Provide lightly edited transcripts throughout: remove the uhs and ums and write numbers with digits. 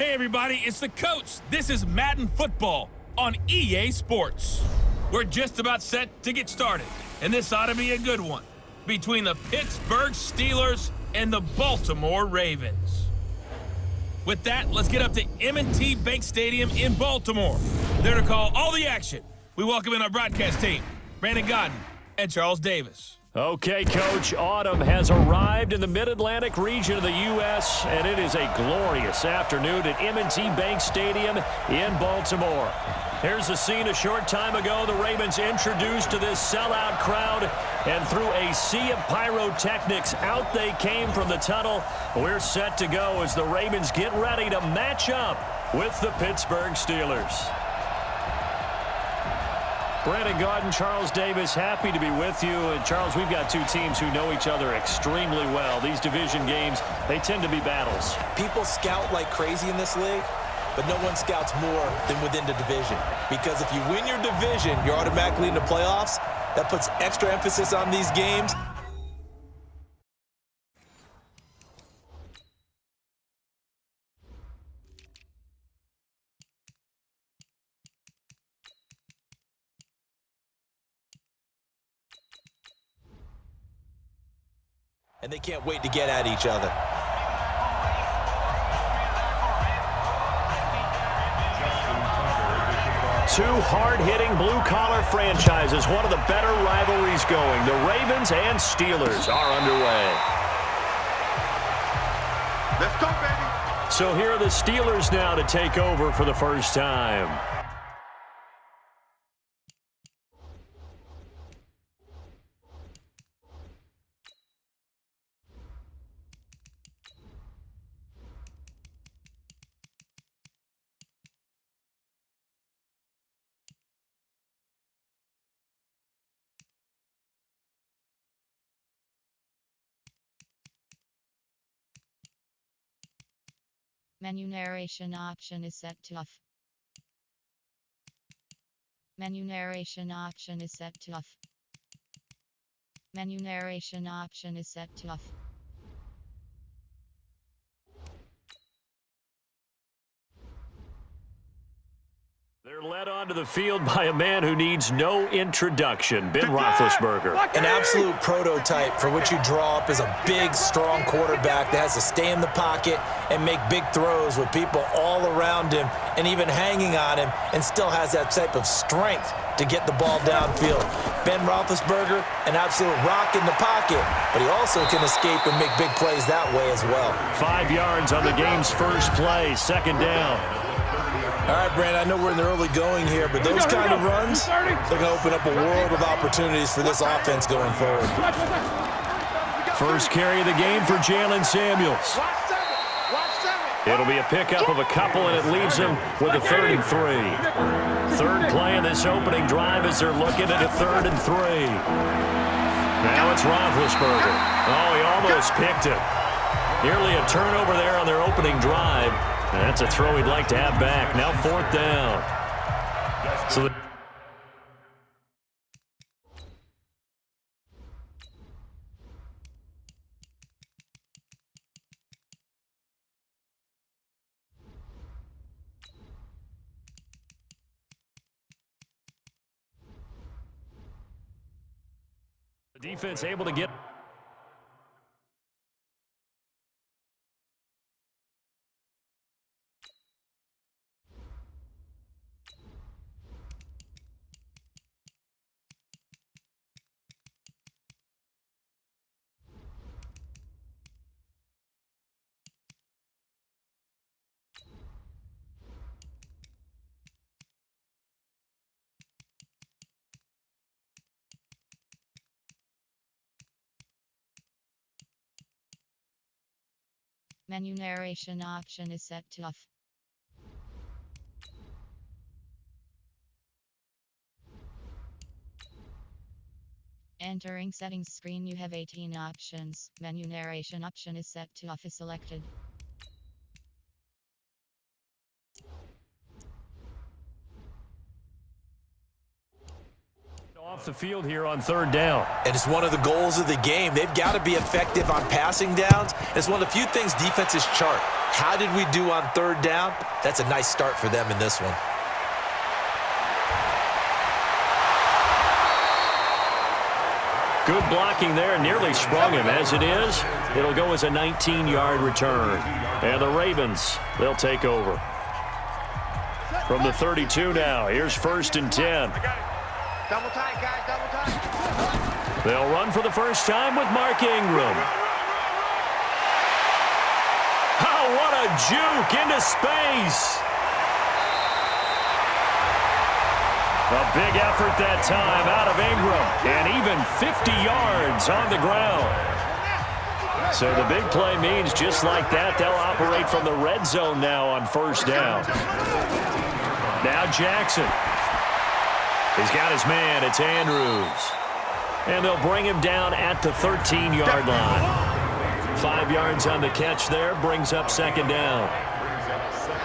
Hey everybody, it's the coach. This is Madden Football on EA Sports. We're just about set to get started, and this ought to be a good one between the Pittsburgh Steelers and the Baltimore Ravens. With that, let's get up to M&T Bank Stadium in Baltimore. There to call all the action. We welcome in our broadcast team, Brandon Godden and Charles Davis. Okay, Coach, autumn has arrived in the Mid-Atlantic region of the U.S., and it is a glorious afternoon at M&T Bank Stadium in Baltimore. Here's the scene a short time ago. The Ravens introduced to this sellout crowd, and through a sea of pyrotechnics, out they came from the tunnel. We're set to go as the Ravens get ready to match up with the Pittsburgh Steelers. Brandon Godden, Charles Davis, happy to be with you. And Charles, we've got two teams who know each other extremely well. These division games, they tend to be battles. People scout like crazy in this league, but no one scouts more than within the division. Because if you win your division, you're automatically in the playoffs. That puts extra emphasis on these games. And they can't wait to get at each other. Two hard-hitting blue-collar franchises, one of the better rivalries going. The Ravens and Steelers are underway. Let's go, baby. So here are the Steelers now to take over for the first time. Menu narration option is set to off. Menu narration option is set to off. Menu narration option is set to off. They're led onto the field by a man who needs no introduction, Ben Roethlisberger. An absolute prototype for what you draw up as a big, strong quarterback that has to stay in the pocket and make big throws with people all around him and even hanging on him, and still has that type of strength to get the ball downfield. Ben Roethlisberger, an absolute rock in the pocket, but he also can escape and make big plays that way as well. 5 yards on the game's first play, second down. All right, Brandon, I know we're in the early going here, but those kind of runs, they're going to open up a world of opportunities for this offense going forward. First carry of the game for Jaylen Samuels. It'll be a pickup of a couple, and it leaves him with a 3rd and 3. Third play in this opening drive as they're looking at a 3rd and 3. Now it's Roethlisberger. Oh, he almost picked it. Nearly a turnover there on their opening drive. That's a throw he'd like to have back. Now 4th down. So the defense able to get Menu narration option is set to off. Entering settings screen, you have 18 options. Menu narration option is set to off is selected. off the field here on third down. And it's one of the goals of the game. They've got to be effective on passing downs. It's one of the few things defenses chart. How did we do on third down? That's a nice start for them in this one. Good blocking there, nearly sprung him. As it is, it'll go as a 19-yard return. And the Ravens, they'll take over. From the 32 now, here's 1st and 10. Double tight, guys, double tight. They'll run for the first time with Mark Ingram. Oh, what a juke into space. A big effort that time out of Ingram, and even 50 yards on the ground. So the big play means just like that, they'll operate from the red zone now on first down. Now Jackson. He's got his man. It's Andrews. And they'll bring him down at the 13-yard line. 5 yards on the catch there, brings up second down.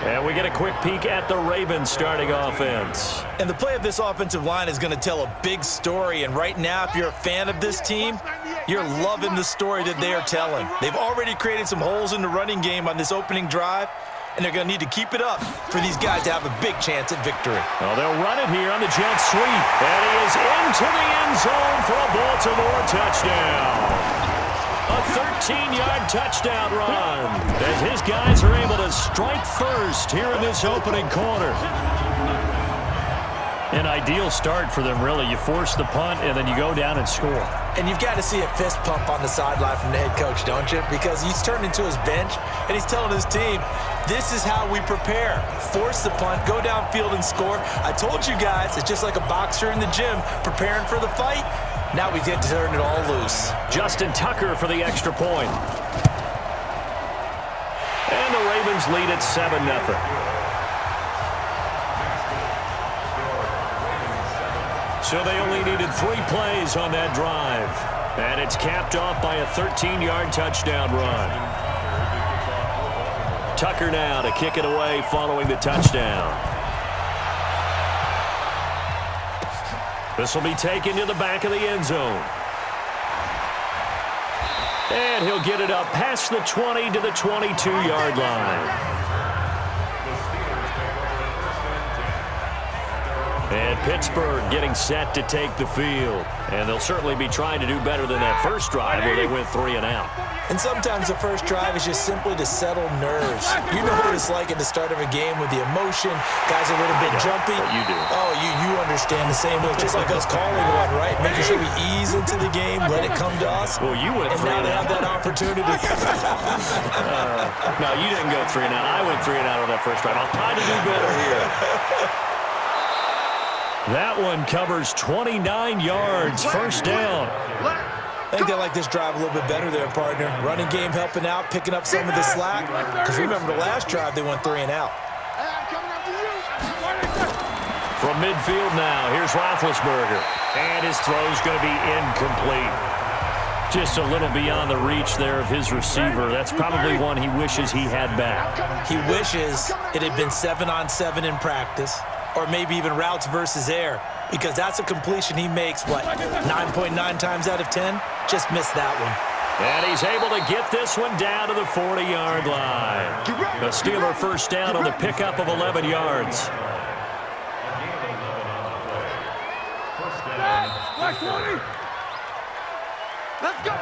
And we get a quick peek at the Ravens starting offense. And the play of this offensive line is going to tell a big story. And right now, if you're a fan of this team, you're loving the story that they are telling. They've already created some holes in the running game on this opening drive, and they're going to need to keep it up for these guys to have a big chance at victory. Well, they'll run it here on the jet sweep. And he is into the end zone for a Baltimore touchdown. A 13-yard touchdown run as his guys are able to strike first here in this opening quarter. An ideal start for them, really. You force the punt, and then you go down and score. And you've got to see a fist pump on the sideline from the head coach, don't you? Because he's turned into his bench, and he's telling his team, this is how we prepare. Force the punt, go downfield and score. I told you guys, it's just like a boxer in the gym preparing for the fight. Now we get to turn it all loose. Justin Tucker for the extra point. And the Ravens lead at 7-0. So they only needed 3 plays on that drive. And it's capped off by a 13-yard touchdown run. Tucker now to kick it away following the touchdown. This will be taken to the back of the end zone. And he'll get it up past the 20 to the 22-yard line. And Pittsburgh getting set to take the field. And they'll certainly be trying to do better than that first drive where they went 3 and out. And sometimes the first drive is just simply to settle nerves. You know what it's like at the start of a game with the emotion. Guys are a little bit jumpy. You do. Oh, you understand the same way. Just like us calling one, right? Making sure we ease into the game, let it come to us. Well, you went 3 and now and they out. have that opportunity. No, you didn't go 3 and out. I went 3 and out on that first drive. I'll try to do better here. That one covers 29 yards. First down. I think they like this drive a little bit better there, partner. Running game helping out, picking up some of the slack. Because remember, the last drive, they went 3 and out. From midfield now, here's Roethlisberger. And his throw's going to be incomplete. Just a little beyond the reach there of his receiver. That's probably one he wishes he had back. He wishes it had been 7-on-7 in practice, or maybe even routes versus air, because that's a completion he makes, what, 9.9 times out of 10? Just missed that one. And he's able to get this one down to the 40-yard line. The Steeler first down on the pickup of 11 yards.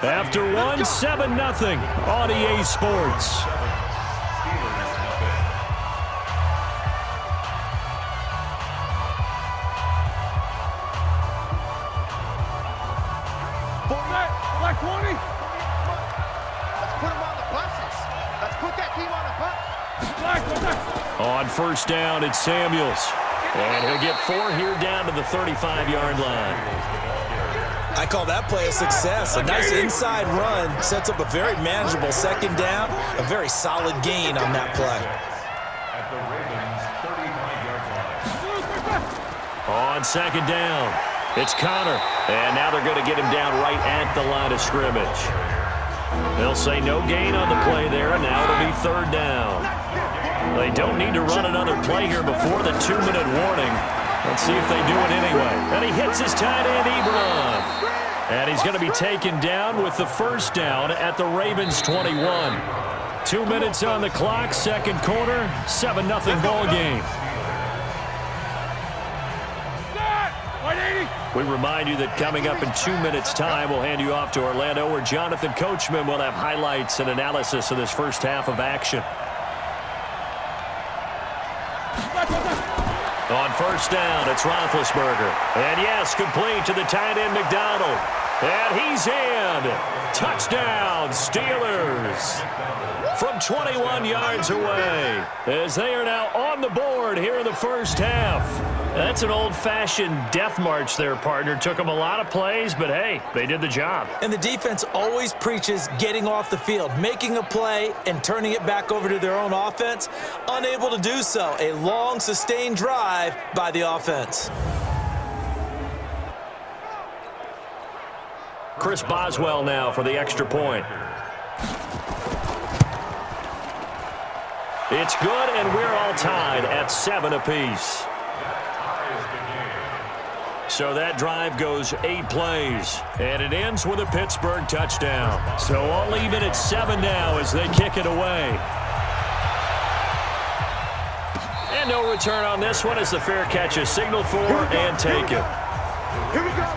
After one, 7-0 on EA Sports. Let's put him on the buses. Let's put that team on the bus. On first down, it's Samuels. And he'll get 4 here down to the 35-yard line. I call that play a success. A nice inside run sets up a very manageable second down. A very solid gain on that play. On second down, it's Connor. And now they're going to get him down right at the line of scrimmage. They'll say no gain on the play there, and now it'll be third down. They don't need to run another play here before the 2-minute warning. Let's see if they do it anyway. And he hits his tight end, Ebron. And he's going to be taken down with the first down at the Ravens 21. 2 minutes on the clock, second quarter, 7-0 ball game. We remind you that coming up in 2 minutes' time, we'll hand you off to Orlando, where Jonathan Coachman will have highlights and analysis of this first half of action. On first down, it's Roethlisberger. And yes, complete to the tight end, McDonald. And he's in. Touchdown, Steelers. From 21 yards away, as they are now on the board here in the first half. That's an old-fashioned death march there, partner. Took them a lot of plays, but hey, they did the job. And the defense always preaches getting off the field, making a play, and turning it back over to their own offense. Unable to do so. A long, sustained drive by the offense. Chris Boswell now for the extra point. It's good, and we're all tied at 7 apiece. So that drive goes 8 plays, and it ends with a Pittsburgh touchdown. So all even at 7 now as they kick it away. And no return on this one as the fair catch is signaled for and taken. Here we go.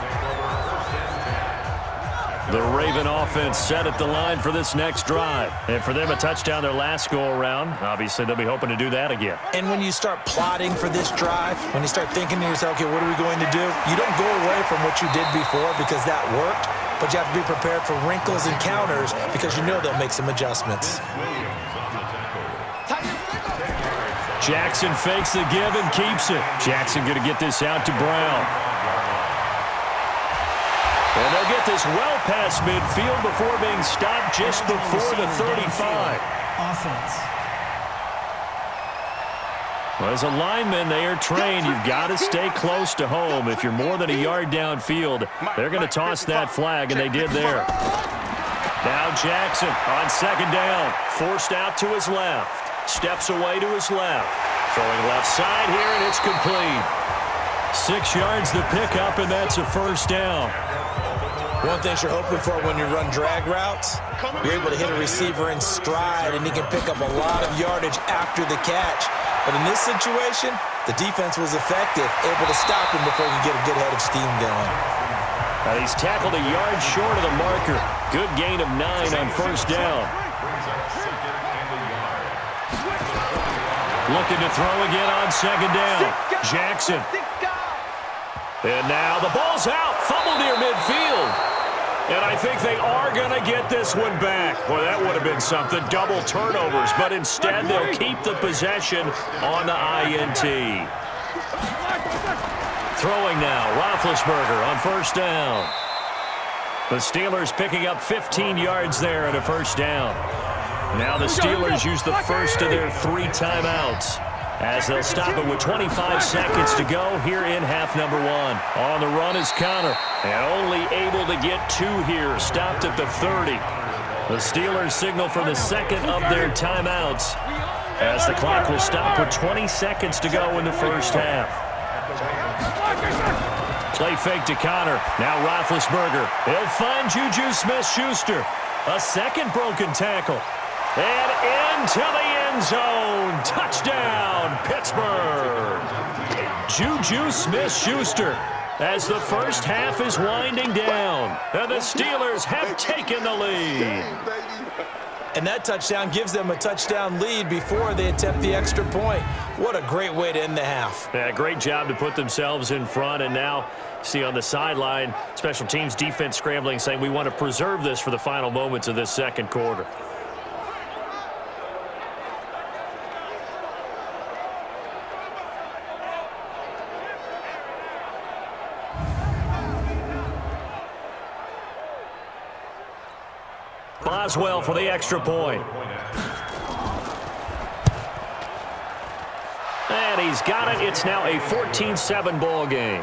The Raven offense set at the line for this next drive. And for them, a touchdown their last go-around. Obviously, they'll be hoping to do that again. And when you start plotting for this drive, when you start thinking to yourself, okay, what are we going to do? You don't go away from what you did before because that worked, but you have to be prepared for wrinkles and counters because you know they'll make some adjustments. Jackson fakes the give and keeps it. Jackson going to get this out to Brown. And they'll get this well past midfield before being stopped just before the 35. Offense. Well, as a lineman, they are trained. You've got to stay close to home. If you're more than a yard downfield, they're going to toss that flag, and they did there. Now Jackson on second down. Forced out to his left. Steps away to his left. Throwing left side here, and it's complete. 6 yards the pickup, and that's a first down. One thing you're hoping for when you run drag routes, you're able to hit a receiver in stride, and he can pick up a lot of yardage after the catch. But in this situation, the defense was effective, able to stop him before he could get a good head of steam going. And he's tackled a yard short of the marker. Good gain of 9 on first down. Looking to throw again on second down. Jackson. And now the ball's out. Fumble near midfield. And I think they are going to get this one back. Well, that would have been something. Double turnovers. But instead, they'll keep the possession on the INT. Throwing now. Roethlisberger on first down. The Steelers picking up 15 yards there at a first down. Now the Steelers use the first of their 3 timeouts as they'll stop it with 25 seconds to go here in half number 1. On the run is Connor, and only able to get 2 here, stopped at the 30. The Steelers signal for the second of their timeouts as the clock will stop with 20 seconds to go in the first half. Play fake to Connor. Now Roethlisberger. He'll find Juju Smith-Schuster. A second broken tackle. And into the end zone. Touchdown, Pittsburgh. Juju Smith-Schuster as the first half is winding down. And the Steelers have taken the lead. And that touchdown gives them a touchdown lead before they attempt the extra point. What a great way to end the half. Yeah, great job to put themselves in front. And now, see on the sideline, special teams defense scrambling, saying we want to preserve this for the final moments of this second quarter. Boswell for the extra point. And he's got it. It's now a 14-7 ball game.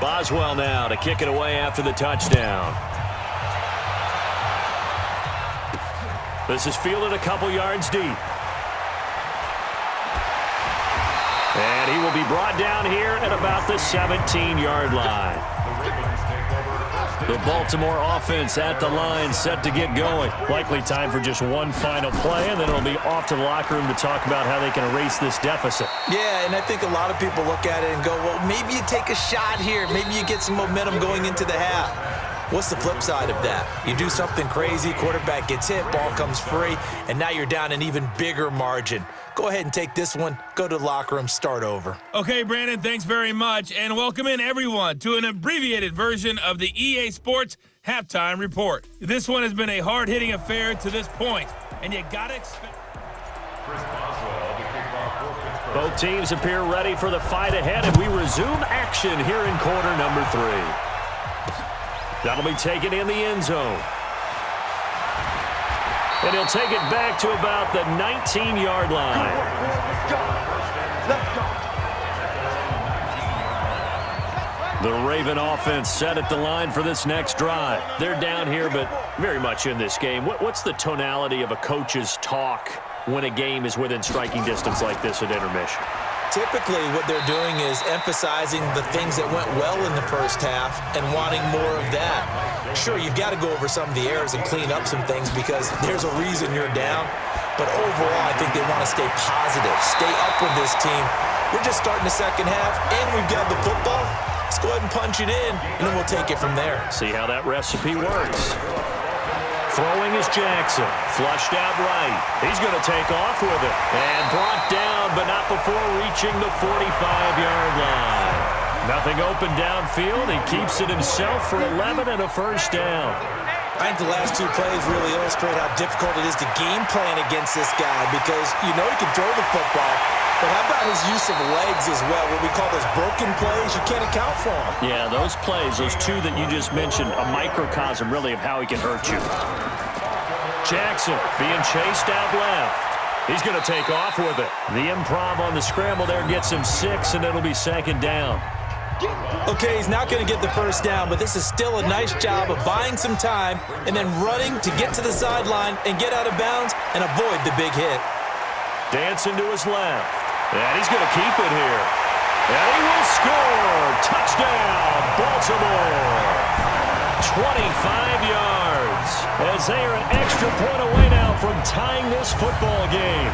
Boswell now to kick it away after the touchdown. This is fielded a couple yards deep. will be brought down here at about the 17-yard line. The Baltimore offense at the line, set to get going. Likely time for just one final play, and then it'll be off to the locker room to talk about how they can erase this deficit. Yeah, and I think a lot of people look at it and go, well, maybe you take a shot here. Maybe you get some momentum going into the half. What's the flip side of that? You do something crazy, quarterback gets hit, ball comes free, and now you're down an even bigger margin. Go ahead and take this one, go to the locker room, start over. Okay, Brandon, thanks very much, and welcome in everyone to an abbreviated version of the EA Sports Halftime Report. This one has been a hard-hitting affair to this point, and you gotta expect... Both teams appear ready for the fight ahead, and we resume action here in quarter number 3. That'll be taken in the end zone. And he'll take it back to about the 19-yard line. The Raven offense set at the line for this next drive. They're down here, but very much in this game. What's the tonality of a coach's talk when a game is within striking distance like this at intermission? Typically, what they're doing is emphasizing the things that went well in the first half and wanting more of that. Sure, you've got to go over some of the errors and clean up some things because there's a reason you're down. But overall, I think they want to stay positive, stay up with this team. We're just starting the second half, and we've got the football. Let's go ahead and punch it in, and then we'll take it from there. See how that recipe works. Throwing is Jackson. Flushed out right. He's going to take off with it. And brought down, but not before reaching the 45-yard line. Nothing open downfield. He keeps it himself for 11 and a first down. I think the last two plays really illustrate how difficult it is to game plan against this guy because you know he can throw the football, but how about his use of legs as well? What we call those broken plays, you can't account for them. Yeah, those plays, those two that you just mentioned, a microcosm really of how he can hurt you. Jackson being chased out left. He's going to take off with it. The improv on the scramble there gets him 6, and it'll be second down. Okay, he's not going to get the first down, but this is still a nice job of buying some time and then running to get to the sideline and get out of bounds and avoid the big hit. Dancing to his left. And he's going to keep it here. And he will score. Touchdown, Baltimore. 25 yards. As they are an extra point away now from tying this football game.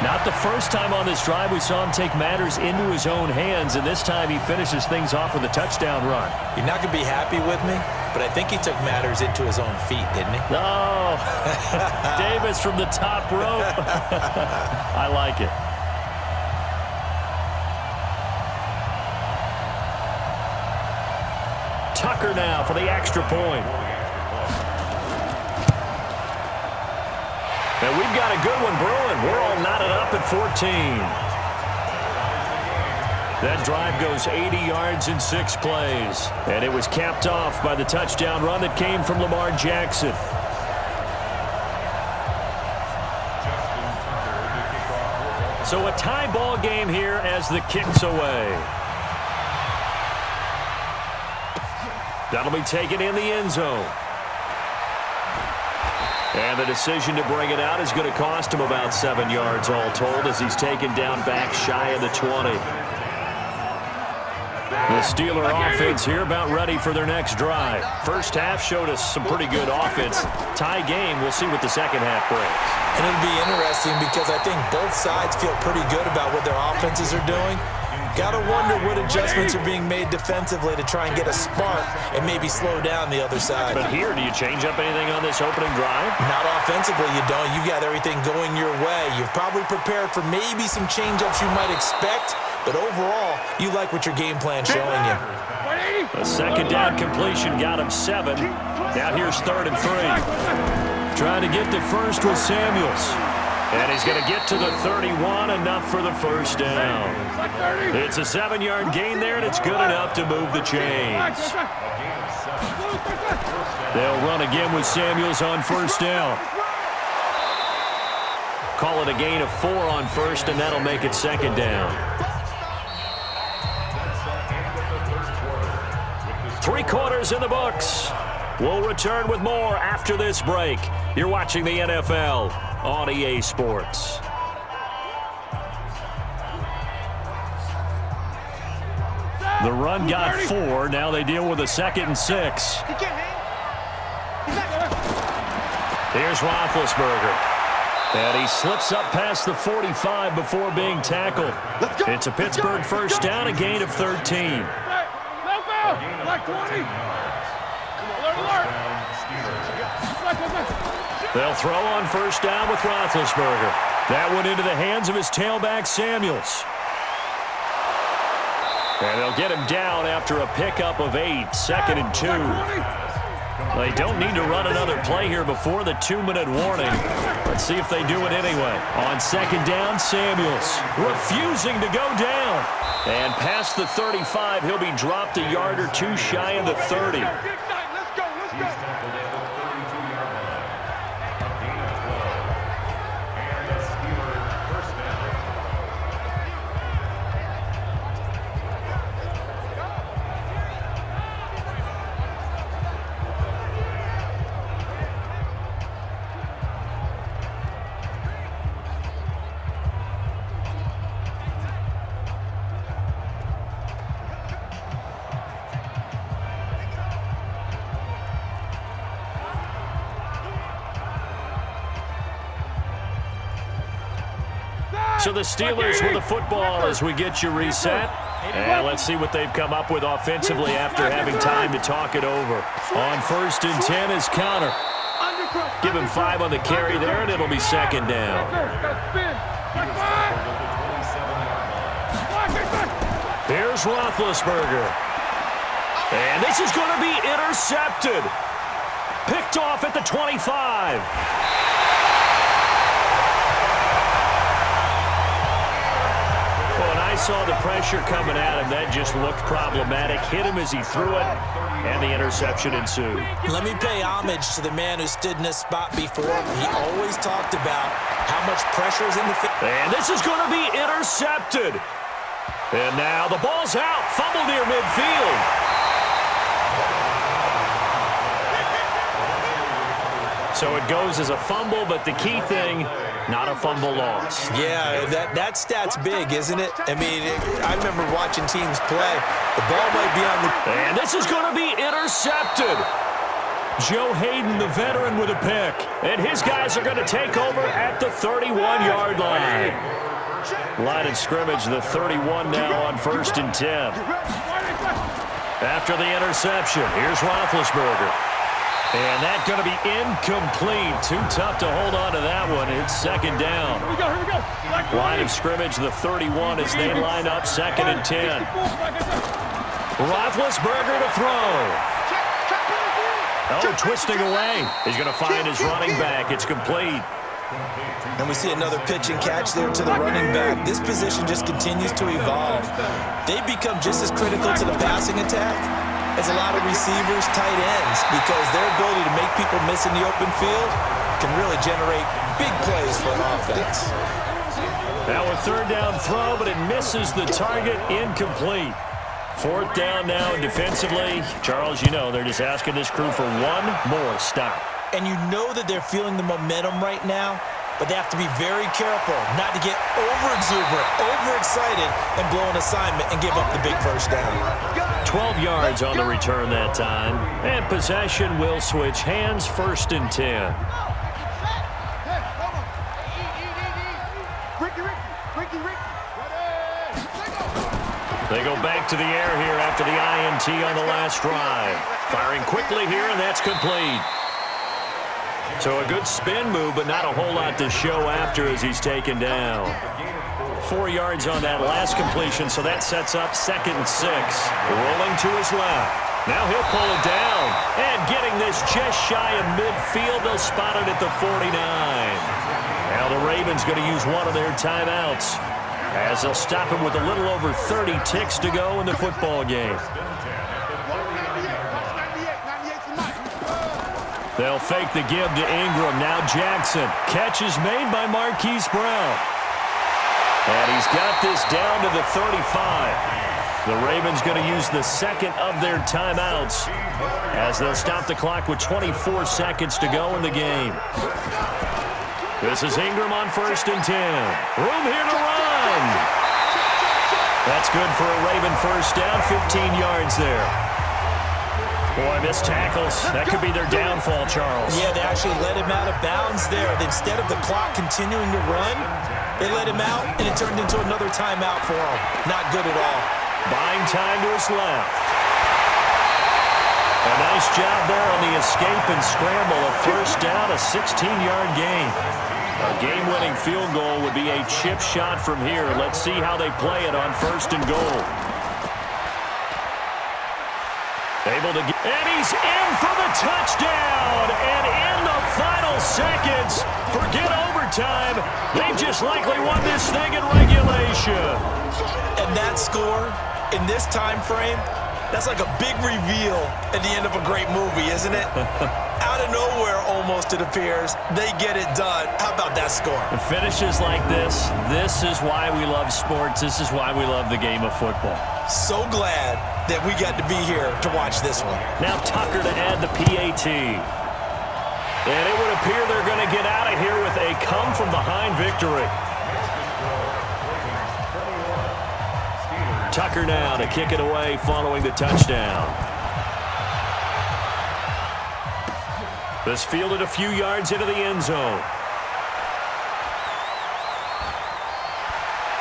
Not the first time on this drive we saw him take matters into his own hands, and this time he finishes things off with a touchdown run. You're not going to be happy with me, but I think he took matters into his own feet, didn't he? No. Davis from the top rope. I like it. Tucker now for the extra point. And we've got a good one brewing. We're all knotted up at 14. That drive goes 80 yards in 6 plays. And it was capped off by the touchdown run that came from Lamar Jackson. So a tie ball game here as the kick's away. That'll be taken in the end zone. And the decision to bring it out is going to cost him about 7 yards all told as he's taken down back shy of the 20. The Steeler offense here about ready for their next drive. First half showed us some pretty good offense. Tie game, we'll see what the second half brings. And it'll be interesting because I think both sides feel pretty good about what their offenses are doing. Got to wonder what adjustments are being made defensively to try and get a spark and maybe slow down the other side. But here, do you change up anything on this opening drive? Not offensively, you don't. You've got everything going your way. You've probably prepared for maybe some change-ups you might expect, but overall, you like what your game plan's showing you. A second down completion got him 7. Now here's 3rd and 3. Trying to get the first with Samuels. And he's going to get to the 31, enough for the first down. It's a 7-yard gain there, and it's good enough to move the chains. They'll run again with Samuels on first down. Call it a gain of 4 on first, and that'll make it second down. 3 quarters in the books. We'll return with more after this break. You're watching the NFL on EA Sports. The run got 4. Now they deal with a 2nd and 6. Here's Roethlisberger. And he slips up past the 45 before being tackled. It's a Pittsburgh first down, a gain of 13. They'll throw on first down with Roethlisberger. That went into the hands of his tailback, Samuels. And they'll get him down after a pickup of 8, 2nd and 2. They don't need to run another play here before the 2-minute warning. Let's see if they do it anyway. On 2nd down, Samuels refusing to go down. And past the 35, he'll be dropped a yard or 2 shy of the 30. So the Steelers with the football as we get you reset. And let's see what they've come up with offensively after having time to talk it over. On 1st and 10 is Conner. Give him 5 on the carry there, and it'll be 2nd down. Here's Roethlisberger. And this is going to be intercepted. Picked off at the 25. Saw the pressure coming at him. That just looked problematic. Hit him as he threw it, and the interception ensued. Let me pay homage to the man who stood in this spot before. He always talked about how much pressure is in the field. And this is going to be intercepted. And now the ball's out. Fumble near midfield. So it goes as a fumble, but the key thing, not a fumble loss. Yeah, that stat's big, isn't it? I mean, I remember watching teams play. The ball might be on the... And this is going to be intercepted. Joe Hayden, the veteran, with a pick. And his guys are going to take over at the 31-yard line. Line of scrimmage, the 31 now on 1st and 10. After the interception, here's Roethlisberger. And that's going to be incomplete. Too tough to hold on to that one. It's 2nd down. Here we go. Line of scrimmage, the 31 as they line up 2nd and 10. Roethlisberger to throw. Oh, twisting away. He's going to find his running back. It's complete. And we see another pitch and catch there to the running back. This position just continues to evolve. They become just as critical to the passing attack as a lot of receivers, tight ends, because their ability to make people miss in the open field can really generate big plays for an offense. Now a 3rd down throw, but it misses the target, incomplete. 4th down now, and defensively, Charles, you know, they're just asking this crew for one more stop. And you know that they're feeling the momentum right now, but they have to be very careful not to get over-exuberant, overexcited, and blow an assignment and give up the big first down. 12 yards on the return that time. And possession will switch hands, 1st and 10. They go back to the air here after the INT on the last drive. Firing quickly here, and that's complete. So a good spin move, but not a whole lot to show after as he's taken down. 4 yards on that last completion, so that sets up 2nd and 6. Rolling to his left. Now he'll pull it down. And getting this just shy of midfield, they'll spot it at the 49. Now the Ravens going to use one of their timeouts as they'll stop him with a little over 30 ticks to go in the football game. They'll fake the give to Ingram. Now Jackson. Catch is made by Marquise Brown. And he's got this down to the 35. The Ravens going to use the 2nd of their timeouts as they'll stop the clock with 24 seconds to go in the game. This is Ingram on 1st and 10. Room here to run. That's good for a Raven first down, 15 yards there. Boy, missed tackles. That could be their downfall, Charles. Yeah, they actually let him out of bounds there. Instead of the clock continuing to run, they let him out, and it turned into another timeout for him. Not good at all. Buying time to his left. A nice job there on the escape and scramble. A first down, a 16-yard gain. A game-winning field goal would be a chip shot from here. Let's see how they play it on first and goal. Able to get, and he's in for the touchdown. And in the final seconds, forget overtime. They've just likely won this thing in regulation. And that score in this time frame, that's like a big reveal at the end of a great movie, isn't it? Out of nowhere, almost, it appears, they get it done. How about that score? The finishes like this is why we love sports. This is why we love the game of football. So glad that we got to be here to watch this one. Now Tucker to add the PAT. And it would appear they're going to get out of here with a come-from-behind victory. Tucker now to kick it away following the touchdown. This fielded a few yards into the end zone.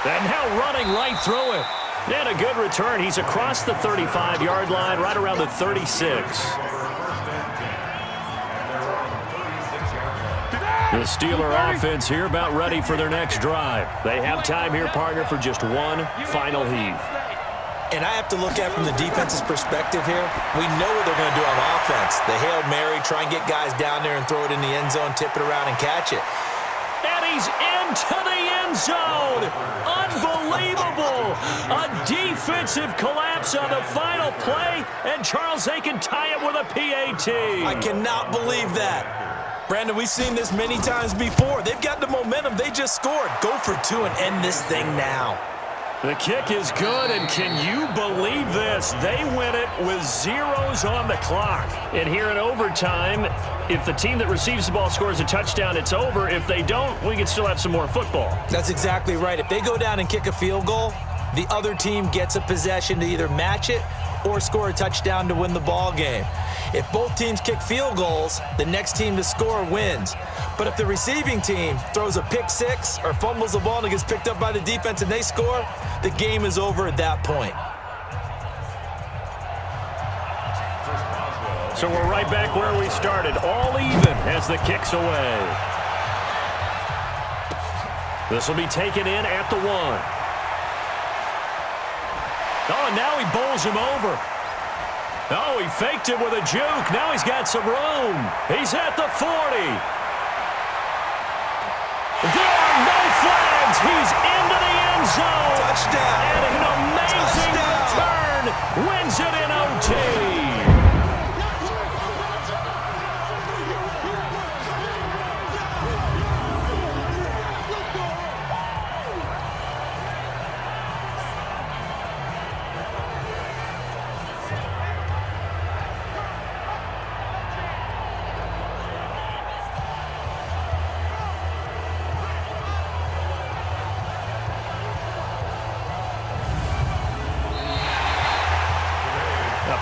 And now running right through it. And a good return. He's across the 35-yard line, right around the 36. The Steeler offense here about ready for their next drive. They have time here, partner, for just one final heave. And I have to look at it from the defense's perspective here. We know what they're going to do on offense. The Hail Mary, try and get guys down there and throw it in the end zone, tip it around and catch it. And he's into the end zone. Unbelievable. A defensive collapse on the final play, and Charles, they can tie it with a PAT. I cannot believe that. Brandon, we've seen this many times before. They've got the momentum. They just scored. Go for two and end this thing now. The kick is good, and can you believe this? They win it with zeros on the clock. And here in overtime, if the team that receives the ball scores a touchdown, it's over. If they don't, we can still have some more football. That's exactly right. If they go down and kick a field goal, the other team gets a possession to either match it or score a touchdown to win the ball game. If both teams kick field goals, the next team to score wins. But if the receiving team throws a pick six or fumbles the ball and it gets picked up by the defense and they score, the game is over at that point. So we're right back where we started, all even as the kick's away. This will be taken in at the 1. Oh, and now he bowls him over. Oh, he faked it with a juke. Now he's got some room. He's at the 40. There are no flags. He's into the end zone. Touchdown. And an amazing return wins it in OT.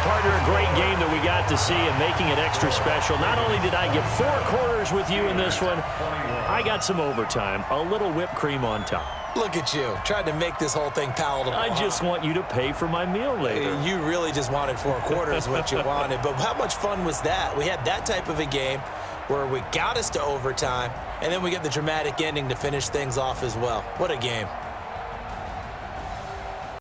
Partner, a great game that we got to see and making it extra special. Not only did I get 4 quarters with you in this one, I got some overtime, a little whipped cream on top. Look at you, trying to make this whole thing palatable. I just want you to pay for my meal later. You really just wanted 4 quarters, what you wanted. But how much fun was that? We had that type of a game where we got us to overtime, and then we get the dramatic ending to finish things off as well. What a game.